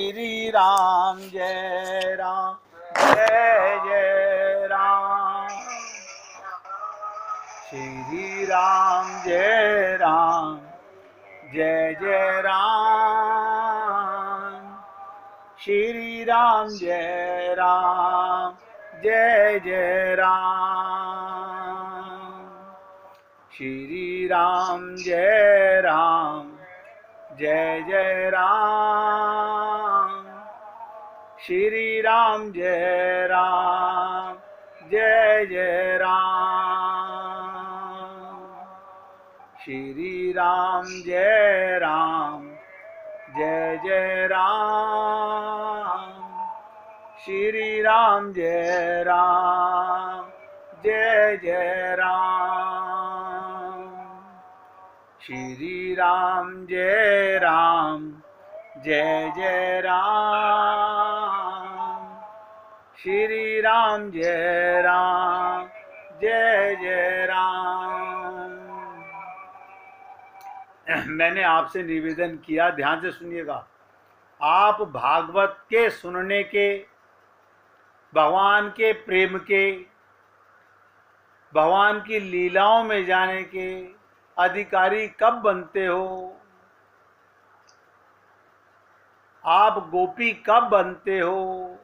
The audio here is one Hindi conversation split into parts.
श्री राम जय जय राम, श्री राम जय जय राम, श्री राम जय जय राम, श्री राम जय जय राम, श्री राम जय जय राम, श्री राम जय जय राम, श्री राम जय जय राम, श्री राम जय जय राम, श्री राम जय जय राम। मैंने आपसे निवेदन किया, ध्यान से सुनिएगा, आप भागवत के सुनने के, भगवान के प्रेम के, भगवान की लीलाओं में जाने के अधिकारी कब बनते हो? आप गोपी कब बनते हो?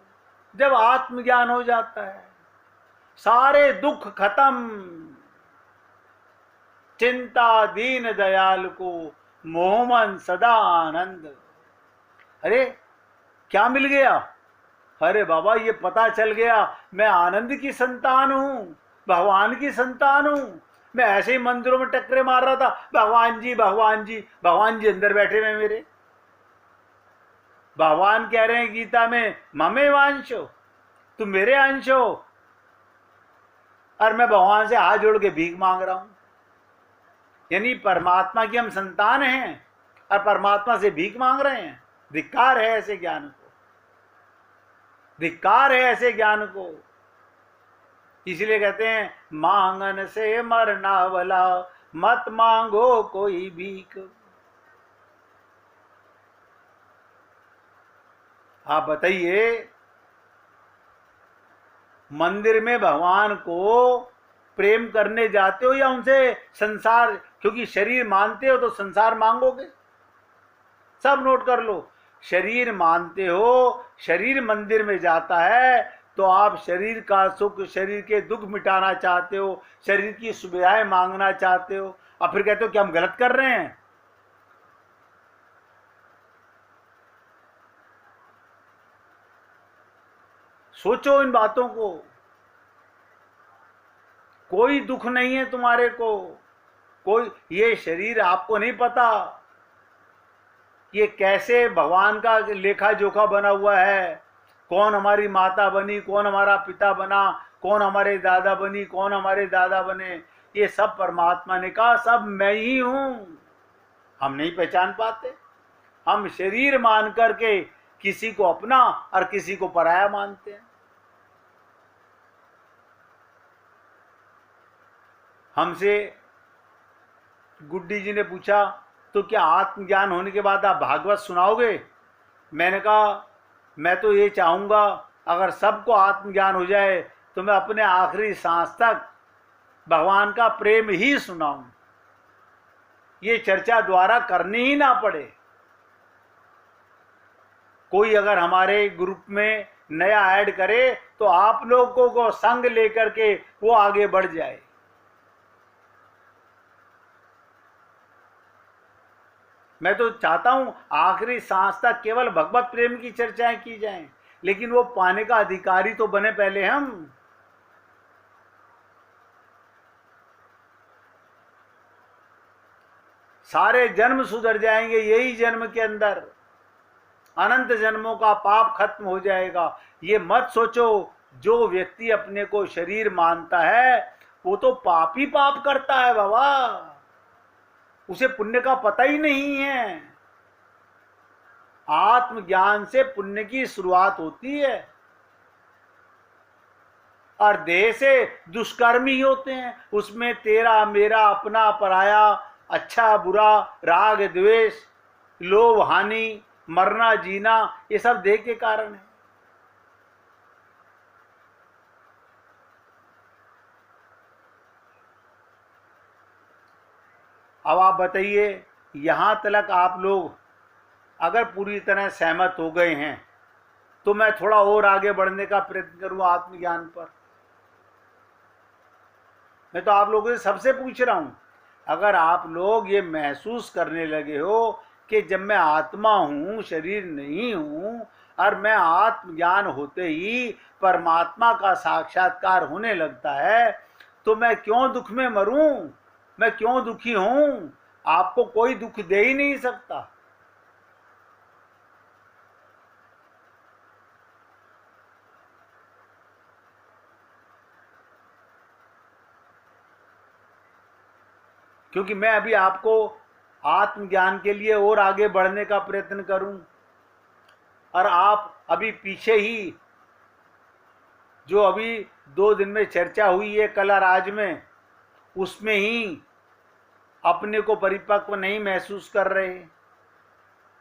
जब आत्मज्ञान हो जाता है, सारे दुख खत्म, चिंता दीन दयाल को मोहमन सदा आनंद। अरे क्या मिल गया? अरे बाबा ये पता चल गया मैं आनंद की संतान हूं, भगवान की संतान हूं। मैं ऐसे ही मंदिरों में टक्करे मार रहा था, भगवान जी भगवान जी भगवान जी अंदर बैठे हुए मेरे। भगवान कह रहे हैं गीता में, ममे वांश हो, तुम मेरे अंश हो, और मैं भगवान से हाथ जोड़ के भीख मांग रहा हूं। यानी परमात्मा की हम संतान हैं और परमात्मा से भीख मांग रहे हैं। धिक्कार है ऐसे ज्ञान को, धिक्कार है ऐसे ज्ञान को। इसलिए कहते हैं मांगन से मरना भला, मत मांगो कोई भीख। आप बताइए, मंदिर में भगवान को प्रेम करने जाते हो या उनसे संसार, क्योंकि शरीर मानते हो तो संसार मांगोगे। सब नोट कर लो, शरीर मानते हो, शरीर मंदिर में जाता है तो आप शरीर का सुख, शरीर के दुख मिटाना चाहते हो, शरीर की सुविधाएं मांगना चाहते हो, और फिर कहते हो कि हम गलत कर रहे हैं। सोचो इन बातों को। कोई दुख नहीं है तुम्हारे को, कोई, ये शरीर आपको नहीं पता ये कैसे भगवान का लेखा जोखा बना हुआ है। कौन हमारी माता बनी, कौन हमारा पिता बना, कौन हमारे दादा बनी, कौन हमारे दादा बने, ये सब परमात्मा ने कहा सब मैं ही हूं। हम नहीं पहचान पाते, हम शरीर मान करके किसी को अपना और किसी को पराया मानते हैं। हमसे गुड्डी जी ने पूछा तो क्या आत्मज्ञान होने के बाद आप भागवत सुनाओगे? मैंने कहा मैं तो ये चाहूँगा अगर सबको आत्मज्ञान हो जाए तो मैं अपने आखिरी सांस तक भगवान का प्रेम ही सुनाऊं, ये चर्चा द्वारा करनी ही ना पड़े। कोई अगर हमारे ग्रुप में नया ऐड करे तो आप लोगों को संग लेकर के वो आगे बढ़ जाए। मैं तो चाहता हूं आखिरी सांस तक केवल भगवत प्रेम की चर्चाएं की जाएं, लेकिन वो पाने का अधिकारी तो बने पहले हम। सारे जन्म सुधर जाएंगे यही जन्म के अंदर, अनंत जन्मों का पाप खत्म हो जाएगा। ये मत सोचो जो व्यक्ति अपने को शरीर मानता है वो तो पाप ही पाप करता है बाबा, उसे पुण्य का पता ही नहीं है। आत्मज्ञान से पुण्य की शुरुआत होती है और देह से दुष्कर्म ही होते हैं। उसमें तेरा मेरा अपना पराया, अच्छा बुरा, राग द्वेष, लोभ हानि, मरना जीना ये सब देह के कारण है। अब आप बताइए, यहां तक आप लोग अगर पूरी तरह सहमत हो गए हैं तो मैं थोड़ा और आगे बढ़ने का प्रयत्न करूं आत्मज्ञान पर। मैं तो आप लोगों से सबसे पूछ रहा हूं, अगर आप लोग ये महसूस करने लगे हो कि जब मैं आत्मा हूं, शरीर नहीं हूं, और मैं आत्मज्ञान होते ही परमात्मा का साक्षात्कार होने लगता है, तो मैं क्यों दुख में मरूं, मैं क्यों दुखी हूं? आपको कोई दुख दे ही नहीं सकता। क्योंकि मैं अभी आपको आत्मज्ञान के लिए और आगे बढ़ने का प्रयत्न करूं, और आप अभी पीछे ही जो अभी 2 दिन में चर्चा हुई है कल और आज में, उसमें ही अपने को परिपक्व नहीं महसूस कर रहे,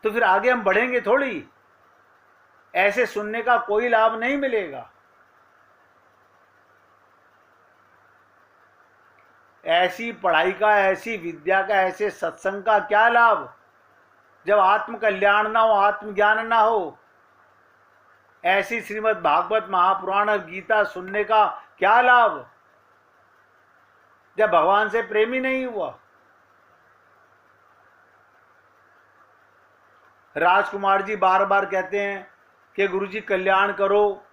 तो फिर आगे हम बढ़ेंगे थोड़ी। ऐसे सुनने का कोई लाभ नहीं मिलेगा। ऐसी पढ़ाई का, ऐसी विद्या का, ऐसे सत्संग का क्या लाभ जब आत्म कल्याण ना हो, आत्मज्ञान ना हो? ऐसी श्रीमद् भागवत महापुराण और गीता सुनने का क्या लाभ जब भगवान से प्रेम ही नहीं हुआ? राजकुमार जी बार बार कहते हैं कि गुरुजी कल्याण करो।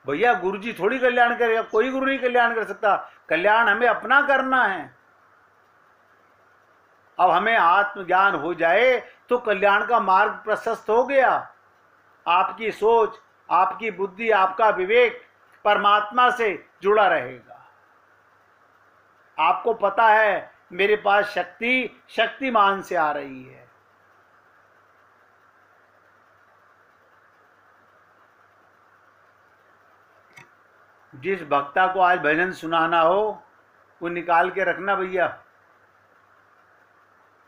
भैया गुरुजी थोड़ी कल्याण करेगा, कोई गुरु नहीं कल्याण कर सकता। कल्याण हमें अपना करना है। अब हमें आत्मज्ञान हो जाए तो कल्याण का मार्ग प्रशस्त हो गया। आपकी सोच, आपकी बुद्धि, आपका विवेक परमात्मा से जुड़ा रहेगा। आपको पता है मेरे पास शक्ति शक्तिमान से आ रही है। जिस भक्ता को आज भजन सुनाना हो वो निकाल के रखना भैया।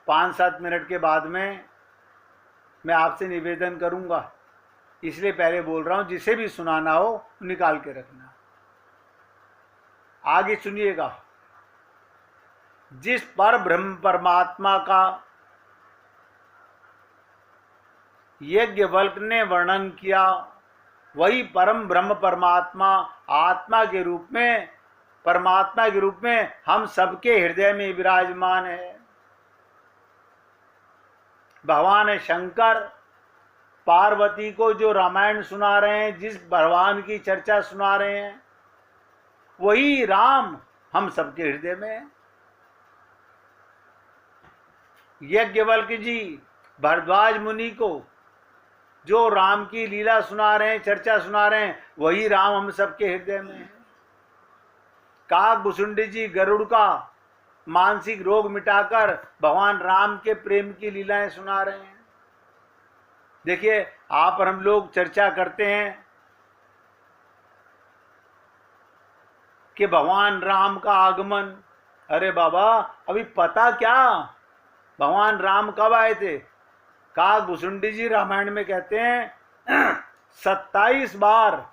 5-7 मिनट के बाद में मैं आपसे निवेदन करूंगा, इसलिए पहले बोल रहा हूं, जिसे भी सुनाना हो निकाल के रखना। आगे सुनिएगा। जिस पर ब्रह्म परमात्मा का यज्ञवल्क्य ने वर्णन किया, वही परम ब्रह्म परमात्मा आत्मा के रूप में, परमात्मा के रूप में हम सबके हृदय में विराजमान है। भगवान शंकर पार्वती को जो रामायण सुना रहे हैं, जिस भगवान की चर्चा सुना रहे हैं, वही राम हम सबके हृदय में है। यज्ञवल्क्य जी भरद्वाज मुनि को जो राम की लीला सुना रहे हैं, चर्चा सुना रहे हैं, वही राम हम सबके हृदय में है। काकभूषुंडी जी गरुड़ का मानसिक रोग मिटाकर भगवान राम के प्रेम की लीलाएं सुना रहे हैं। देखिए, आप और हम लोग चर्चा करते हैं कि भगवान राम का आगमन। अरे बाबा, अभी पता क्या भगवान राम कब आए थे? काकभूषुंडी जी रामायण में कहते हैं 27 बार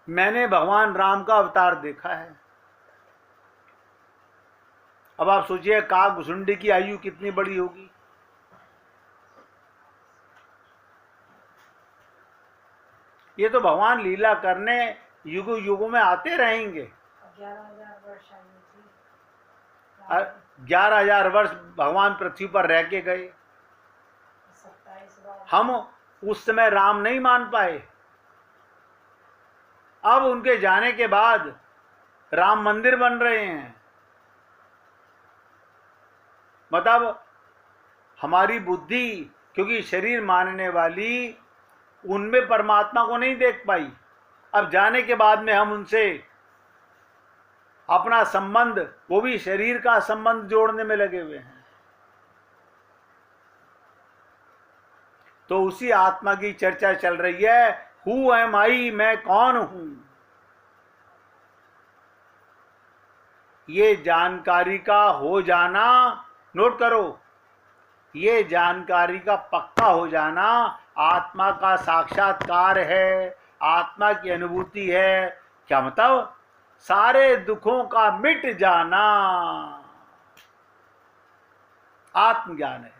मैंने भगवान राम का अवतार देखा है। अब आप सोचिए काकभूषुंडी की आयु कितनी बड़ी होगी। ये तो भगवान लीला करने युगों युगों में आते रहेंगे। 11,000 वर्ष भगवान पृथ्वी पर रह के गए। हम उस समय राम नहीं मान पाए। अब उनके जाने के बाद राम मंदिर बन रहे हैं। मतलब हमारी बुद्धि, क्योंकि शरीर मानने वाली, उनमें परमात्मा को नहीं देख पाई। अब जाने के बाद में हम उनसे अपना संबंध, वो भी शरीर का संबंध जोड़ने में लगे हुए हैं। तो उसी आत्मा की चर्चा चल रही है। हु एम आई, मैं कौन हूं। ये जानकारी का हो जाना, नोट करो, ये जानकारी का पक्का हो जाना आत्मा का साक्षात्कार है, आत्मा की अनुभूति है। क्या मतलब? सारे दुखों का मिट जाना आत्मज्ञान है।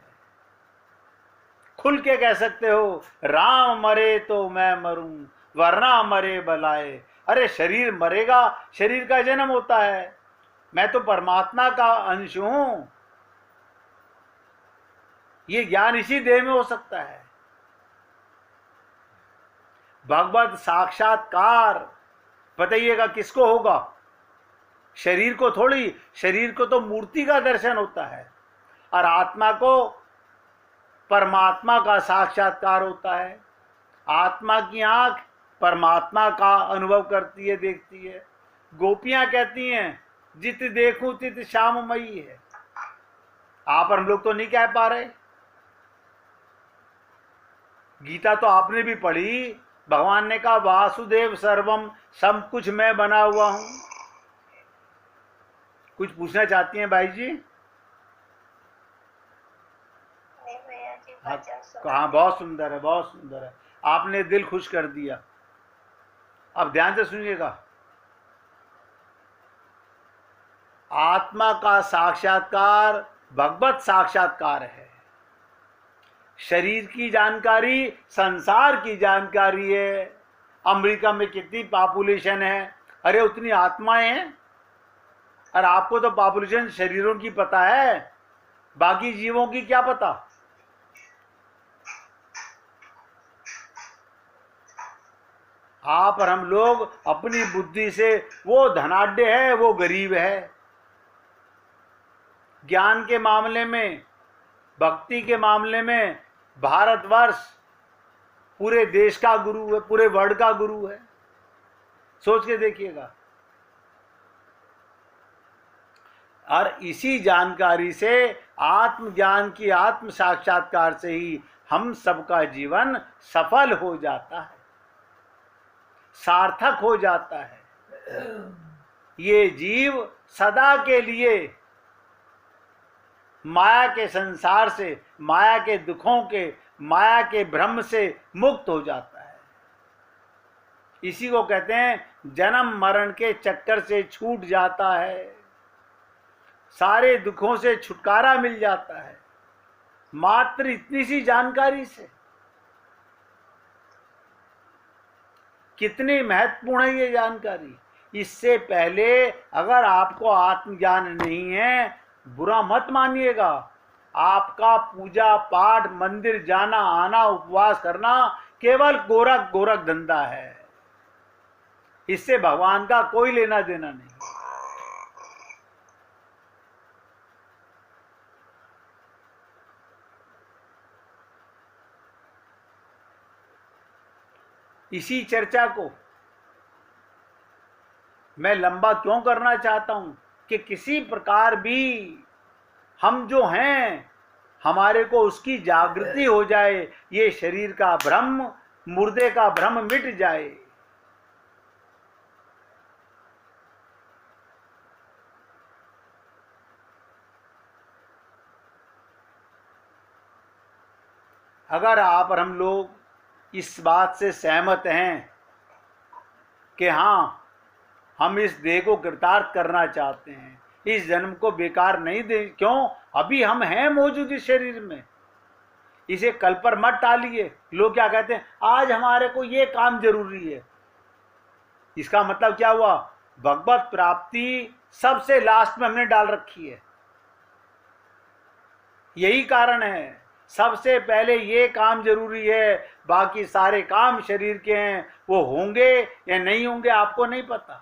खुल के कह सकते हो, राम मरे तो मैं मरूं, वरना मरे बलाए। अरे शरीर मरेगा, शरीर का जन्म होता है, मैं तो परमात्मा का अंश हूं। ये ज्ञान इसी देह में हो सकता है। भगवत साक्षात्कार बताइएगा किसको होगा? शरीर को थोड़ी, शरीर को तो मूर्ति का दर्शन होता है, और आत्मा को परमात्मा का साक्षात्कार होता है। आत्मा की आंख परमात्मा का अनुभव करती है, देखती है। गोपियां कहती हैं, जित देखूं तित श्याममयी है। आप और हम लोग तो नहीं कह पा रहे। गीता तो आपने भी पढ़ी, भगवान ने कहा वासुदेव सर्वम, सब कुछ मैं बना हुआ हूं। कुछ पूछना चाहती हैं भाई जी? हाँ, बहुत सुंदर है, बहुत सुंदर है, आपने दिल खुश कर दिया। अब ध्यान से सुनिएगा। आत्मा का साक्षात्कार भगवत साक्षात्कार है। शरीर की जानकारी संसार की जानकारी है। अमेरिका में कितनी पॉपुलेशन है? अरे उतनी आत्माएं हैं। और आपको तो पॉपुलेशन शरीरों की पता है, बाकी जीवों की क्या पता? आप और हम लोग अपनी बुद्धि से, वो धनाढ्य है, वो गरीब है। ज्ञान के मामले में, भक्ति के मामले में भारतवर्ष पूरे देश का गुरु है, पूरे वर्ल्ड का गुरु है। सोच के देखिएगा। और इसी जानकारी से, आत्मज्ञान की आत्म साक्षात्कार से ही हम सबका जीवन सफल हो जाता है, सार्थक हो जाता है। ये जीव सदा के लिए माया के संसार से, माया के दुखों के, माया के भ्रम से मुक्त हो जाता है। इसी को कहते हैं जन्म मरण के चक्कर से छूट जाता है, सारे दुखों से छुटकारा मिल जाता है, मात्र इतनी सी जानकारी से। कितनी महत्वपूर्ण है ये जानकारी। इससे पहले अगर आपको आत्मज्ञान नहीं है, बुरा मत मानिएगा। आपका पूजा पाठ, मंदिर जाना आना, उपवास करना केवल गोरख गोरख धंधा है। इससे भगवान का कोई लेना देना नहीं। इसी चर्चा को मैं लंबा क्यों करना चाहता हूं कि किसी प्रकार भी हम जो हैं, हमारे को उसकी जागृति हो जाए, ये शरीर का भ्रम, मुर्दे का भ्रम मिट जाए। अगर आप और हम लोग इस बात से सहमत हैं कि हाँ, हम इस देह को कृतार्थ करना चाहते हैं, इस जन्म को बेकार नहीं दे, क्यों? अभी हम हैं मौजूद इस शरीर में, इसे कल पर मत टालिए। लोग क्या कहते हैं, आज हमारे को ये काम जरूरी है। इसका मतलब क्या हुआ? भगवत प्राप्ति सबसे लास्ट में हमने डाल रखी है। यही कारण है, सबसे पहले ये काम जरूरी है, बाकी सारे काम शरीर के हैं। वो होंगे या नहीं होंगे आपको नहीं पता,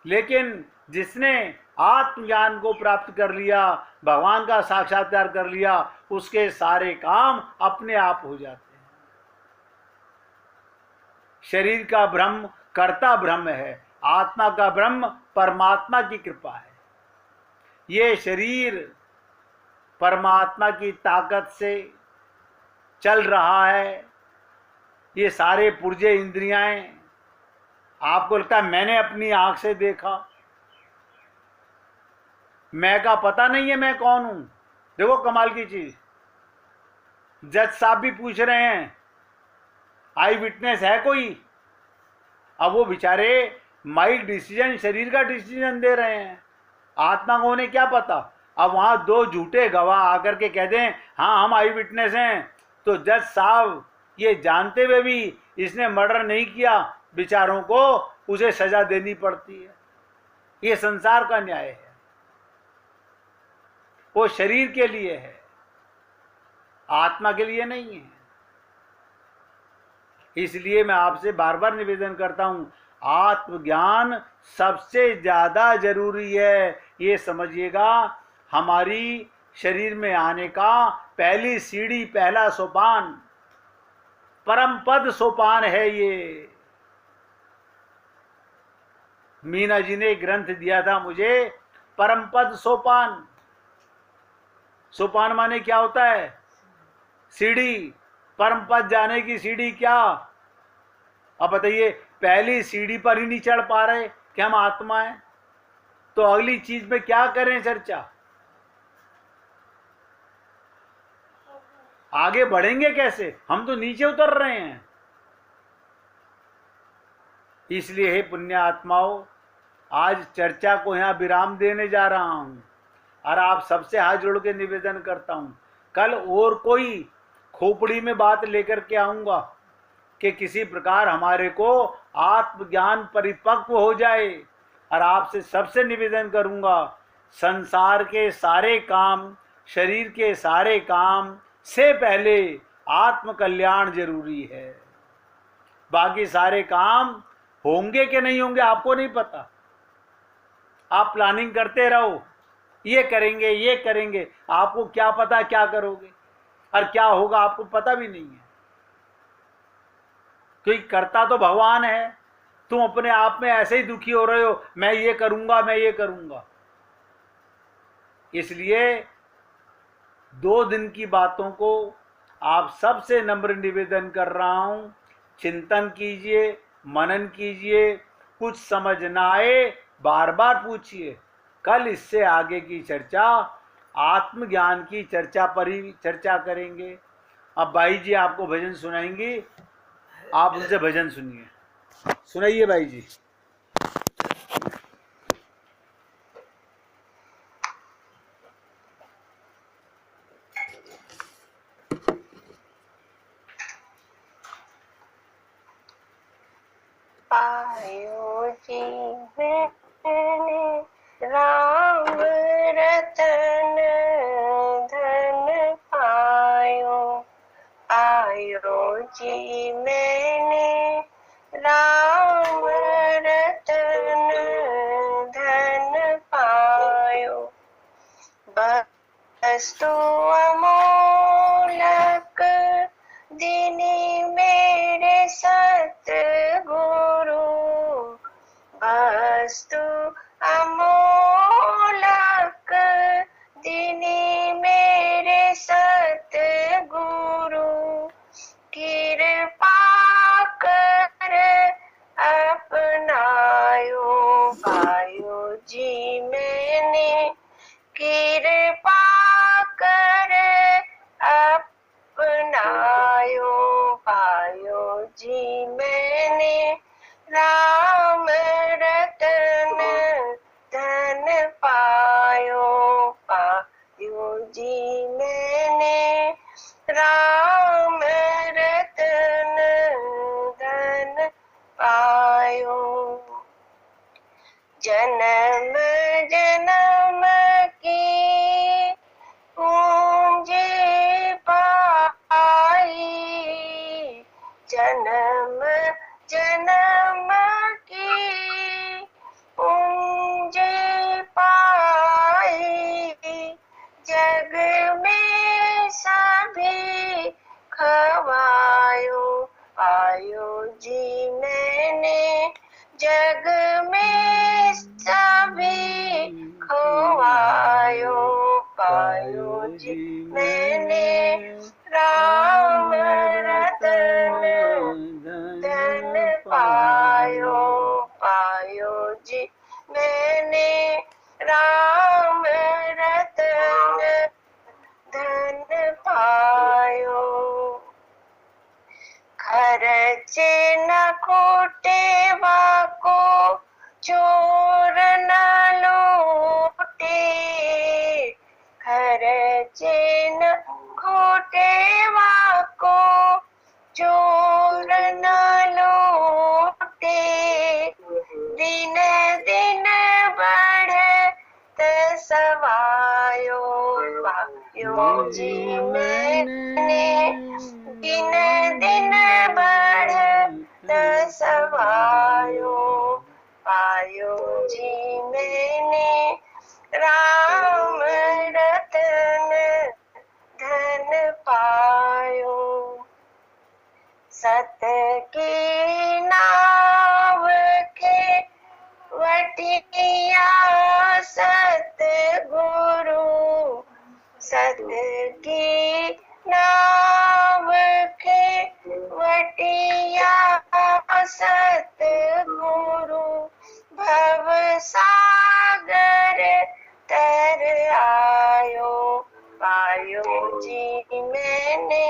लेकिन जिसने आत्मज्ञान को प्राप्त कर लिया, भगवान का साक्षात्कार कर लिया, उसके सारे काम अपने आप हो जाते हैं। शरीर का भ्रम कर्ता भ्रम है, आत्मा का भ्रम परमात्मा की कृपा है। ये शरीर परमात्मा की ताकत से चल रहा है। ये सारे पुर्जे इंद्रियां, आपको लगता है मैंने अपनी आंख से देखा? मैं का पता नहीं है मैं कौन हूं। देखो कमाल की चीज, जज साहब भी पूछ रहे हैं आई विटनेस है कोई। अब वो बेचारे माइक डिसीजन, शरीर का डिसीजन दे रहे हैं, आत्मा को उन्हें क्या पता। अब वहां दो झूठे गवाह आकर के कह दें हाँ हम आई विटनेस हैं, तो जज साहब ये जानते हुए भी इसने मर्डर नहीं किया, बेचारों को उसे सजा देनी पड़ती है। ये संसार का न्याय है, वो शरीर के लिए है, आत्मा के लिए नहीं है। इसलिए मैं आपसे बार बार निवेदन करता हूं, आत्मज्ञान सबसे ज्यादा जरूरी है। ये समझिएगा, हमारी शरीर में आने का पहली सीढ़ी, पहला सोपान, परम पद सोपान है ये। मीना जी ने ग्रंथ दिया था मुझे, परम पद सोपान। सोपान माने क्या होता है? सीढ़ी। परम पद जाने की सीढ़ी क्या? अब बताइए, पहली सीढ़ी पर ही नहीं चढ़ पा रहे कि हम आत्मा हैं, तो अगली चीज में क्या करें चर्चा? आगे बढ़ेंगे कैसे? हम तो नीचे उतर रहे हैं। इसलिए हे पुण्य आत्माओं, आज चर्चा को यहां विराम देने जा रहा हूं और आप सबसे हाथ जोड़ के निवेदन करता हूं, कल और कोई खोपड़ी में बात लेकर के आऊंगा कि किसी प्रकार हमारे को आत्मज्ञान परिपक्व हो जाए। और आपसे सबसे निवेदन करूंगा, संसार के सारे काम, शरीर के सारे काम से पहले आत्म कल्याण जरूरी है। बाकी सारे काम होंगे कि नहीं होंगे आपको नहीं पता। आप प्लानिंग करते रहो, ये करेंगे ये करेंगे, आपको क्या पता क्या करोगे और क्या होगा आपको पता भी नहीं है, क्योंकि करता तो भगवान है। तुम अपने आप में ऐसे ही दुखी हो रहे हो, मैं ये करूंगा मैं ये करूंगा। इसलिए 2 दिन की बातों को आप सबसे नम्र निवेदन कर रहा हूं, चिंतन कीजिए, मनन कीजिए, कुछ समझ ना आए बार बार पूछिए। कल इससे आगे की चर्चा आत्मज्ञान की चर्चा पर ही चर्चा करेंगे। अब भाई जी आपको भजन सुनाएंगी, आप उनसे भजन सुनिए। सुनाइए भाई जी। पायो जी मैंने राम रतन धन पायो, आयो जी मैंने राम रतन धन पायो, वस्तु अमोलक दीनी मेरे सतगुरु, वस्तु अमोलक दीनी मेरे सतगुरु, कृपा कर अपनायो, पायो जी मैंने कृपा कर अपनायो, पायो जी मैंने राम रतन धन पायो, पायो जी मैंने राम रतन धन पायो, जन्म जन्म की पूंजी पाई, जन्म जन्म की पूंजी पाई, जग में सभी खवायो, पायो जी मैंने जग में सभी खोवायो, पायो जी मैंने राम रतन धन पायो, पायो जी मैंने राम लूटेवा को चोर न लूटे, खर्चे न खोटेवा को चोर न लूटे। दिन दिन बढ़त सवायो पायो जी मैंने, दिन दिन बढ़त सवायो पायो जी मैंने। राम रतन धन पायो, सत की नाव के वटिया सतगुरु, सत की नाव के वटिया सतगुरु। भव सागर तर आयो पायो जी मैंने,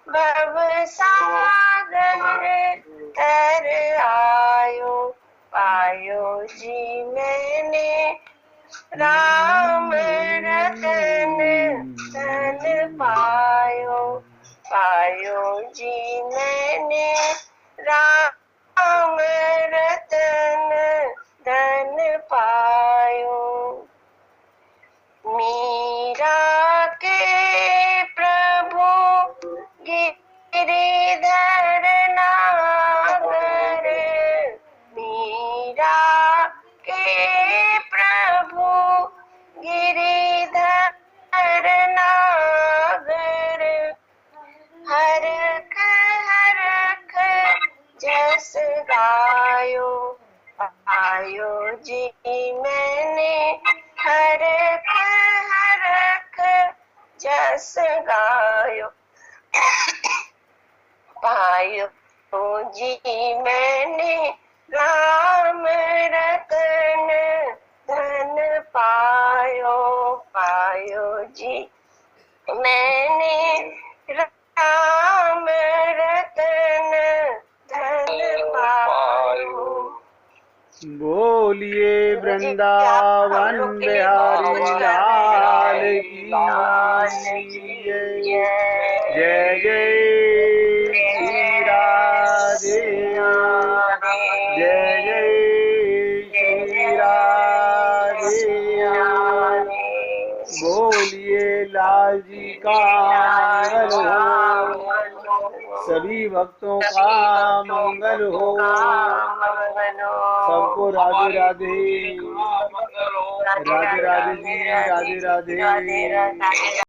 भव सागर तर आयो पायो जी मैंने। राम रतन धन पायो, पायो जी मैंने। राम रतन धन पायो। मीरा के प्रभु गिरिधर नागर, मीरा के प्रभु गिरिधर नागर। हरख हरख जस गायो पायो जी मैंने, हरख हरख जस गायो पायो जी मैंने। राम रतन धन पायो, पायो जी मैंने। राम रतन धन पायो। बोलिए वृंदावन बिहारी लाल की जय। जय जय श्री राधे, जय जय श्री राधे। बोलिए लाल जी का मंगल हो, सभी भक्तों का मंगल हो। सबको राधे राधे, राधे राधे जी, राधे राधे।